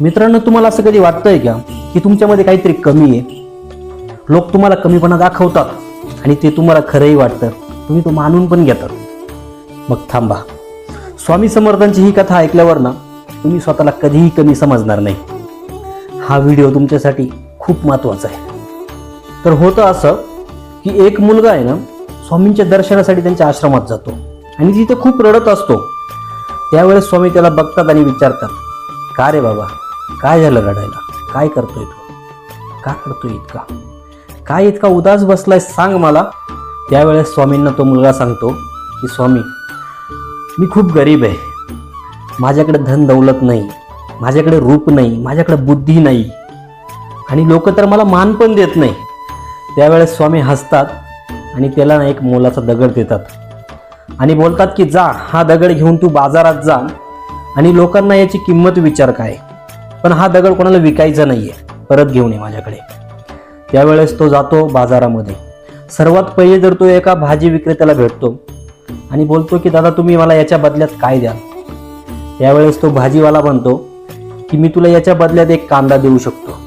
मित्रांनो, तुम्हाला असं कधी वाटतंय का की तुमच्यामध्ये काहीतरी कमी आहे? लोक तुम्हाला कमीपणा दाखवतात आणि ते तुम्हाला खरंही वाटतं, तुम्ही तो मानून पण घेतात. मग थांबा, स्वामी समर्थांची ही कथा ऐकल्यावर ना तुम्ही स्वतःला कधीही कमी समजणार नाही. हा व्हिडिओ तुमच्यासाठी खूप महत्त्वाचा आहे. तर होतं असं की एक मुलगा आहे ना स्वामींच्या दर्शनासाठी त्यांच्या आश्रमात जातो आणि तिथे खूप रडत असतो. त्यावेळेस स्वामी त्याला बघतात आणि विचारतात, का रे बाबा, काय झालं रडायला? काय करतोय तू? का करतोय इतका? काय इतका उदास बसलाय, सांग मला. त्यावेळेस स्वामींना तो मुलगा सांगतो की स्वामी, मी खूप गरीब आहे, माझ्याकडे धन दौलत नाही, माझ्याकडे रूप नाही, माझ्याकडे बुद्धी नाही आणि लोक तर मला मान पण देत नाही. त्यावेळेस स्वामी हसतात आणि त्याला एक मोलाचा दगड देतात आणि बोलतात की जा, हा दगड घेऊन तू बाजारात जा आणि लोकांना याची किंमत विचार काय, पण हा दगड कोणाला विकायचा नाहीये, परत घेऊन ये माझ्याकडे. त्यावेळेस तो जातो बाजारामध्ये. सर्वात पहिले तर तो एका भाजी विक्रेत्याला भेटतो आणि बोलतो की दादा, तुम्ही मला याच्या बदल्यात काय द्याल? त्यावेळेस तो भाजीवाला म्हणतो की मी तुला याच्या बदल्यात एक कांदा देऊ शकतो.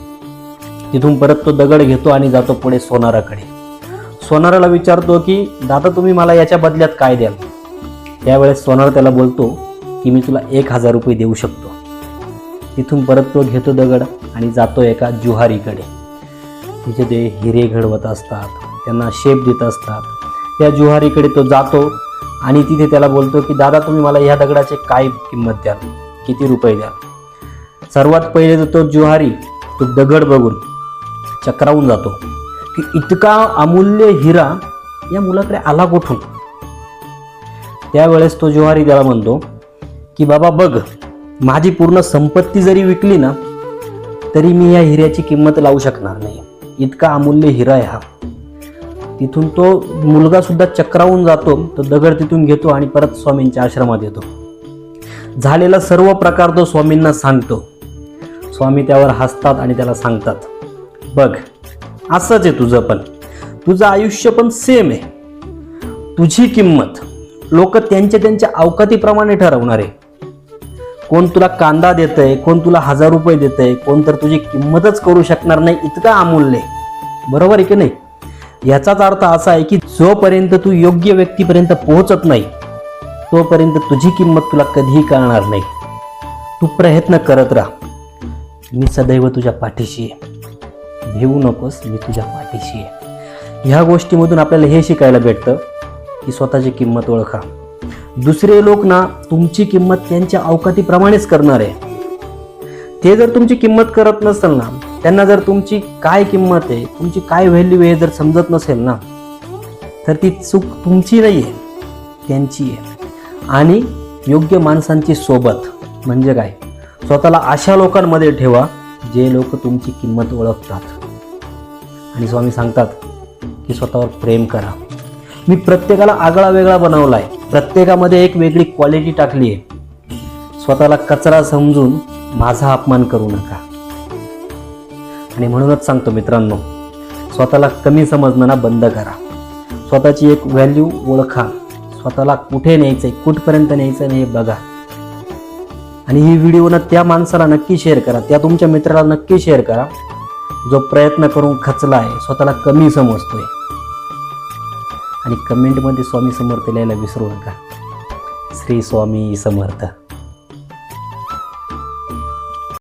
तिथून परत तो दगड घेतो आणि जातो पुढे सोनाराकडे. सोनाराला विचारतो की दादा, तुम्ही मला याच्या बदल्यात काय द्याल? त्यावेळेस सोनार त्याला बोलतो की मी तुला 1000 रुपये देऊ शकतो. तिथून परत तो घेतो दगड आणि जातो एका जुहारीकडे. तिथे ते हिरे घडवत असतात, त्यांना शेप देत असतात. त्या जुहारीकडे तो जातो आणि तिथे त्याला बोलतो की दादा, तुम्ही मला ह्या दगडाचे काय किंमत द्याल, किती रुपये द्याल? सर्वात पहिले तर तो जुहारी तो दगड बघून चक्रावून जातो की इतका अमूल्य हिरा या मुलाकडे आला कुठून? त्यावेळेस तो जुहारी त्याला म्हणतो की बाबा बघ, माझी पूर्ण संपत्ती जरी विकली ना तरी मी या हिऱ्याची किंमत लावू शकणार नाही, इतका अमूल्य हिरा आहे हा. तिथून तो मुलगा सुद्धा चक्रावून जातो. तो दगड तिथून घेतो आणि परत स्वामींच्या आश्रमात येतो. झालेला सर्व प्रकार तो स्वामींना सांगतो. स्वामी त्यावर हसतात आणि त्याला सांगतात, बघ, असंच आहे तुझं पण, तुझं आयुष्य पण सेम आहे. तुझी किंमत लोक त्यांच्या अवकातीप्रमाणे ठरवणार आहे. कोण तुला कांदा देतंय, कोण तुला 1000 रुपये देतंय, कोण तर तुझी किंमतच करू शकणार नाही, इतका अमूल्य आहे. बरोबर आहे की नाही? याचाच अर्थ असा आहे की जोपर्यंत तू योग्य व्यक्तीपर्यंत पोहोचत नाही तोपर्यंत तुझी किंमत तुला कधीही कळणार नाही. तू प्रयत्न करत राहा. मी सदैव तुझ्या पाठीशी आहे. भिवू नकोस, मी तुझ्या पाठीशी आहे. ह्या गोष्टीमधून आपल्याला हे शिकायला भेटतं की स्वतःची किंमत ओळखा. दुसरे लोक ना तुमची किंमत त्यांच्या अवकातीप्रमाणेच करणार आहे. ते जर तुमची किंमत करत नसेल ना, त्यांना जर तुमची काय किंमत आहे, तुमची काय व्हॅल्यू आहे जर समजत नसेल ना, तर ती चूक तुमची नाही आहे, त्यांची आहे. आणि योग्य माणसांची सोबत म्हणजे काय, स्वतःला अशा लोकांमध्ये ठेवा जे लोक तुमची किंमत ओळखतात. आणि स्वामी सांगतात की स्वतःवर प्रेम करा. मी प्रत्येकाला आगळा वेगळा बनवला आहे, प्रत्येकामध्ये एक वेगळी क्वालिटी टाकली आहे. स्वतःला कचरा समजून माझा अपमान करू नका. आणि म्हणूनच सांगतो मित्रांनो, स्वतःला कमी समजणं ना बंद करा. स्वतःची एक व्हॅल्यू ओळखा. स्वतःला कुठे न्यायचंय, कुठपर्यंत न्यायचं नाही हे बघा. आणि ही व्हिडिओ ना त्या माणसाला नक्की शेअर करा, त्या तुमच्या मित्राला नक्की शेअर करा जो प्रयत्न करून खचला आहे, स्वतःला कमी समजतोय. आणि कमेंटमध्ये स्वामी समर्थ लिहायला विसरू नका. श्री स्वामी समर्थ.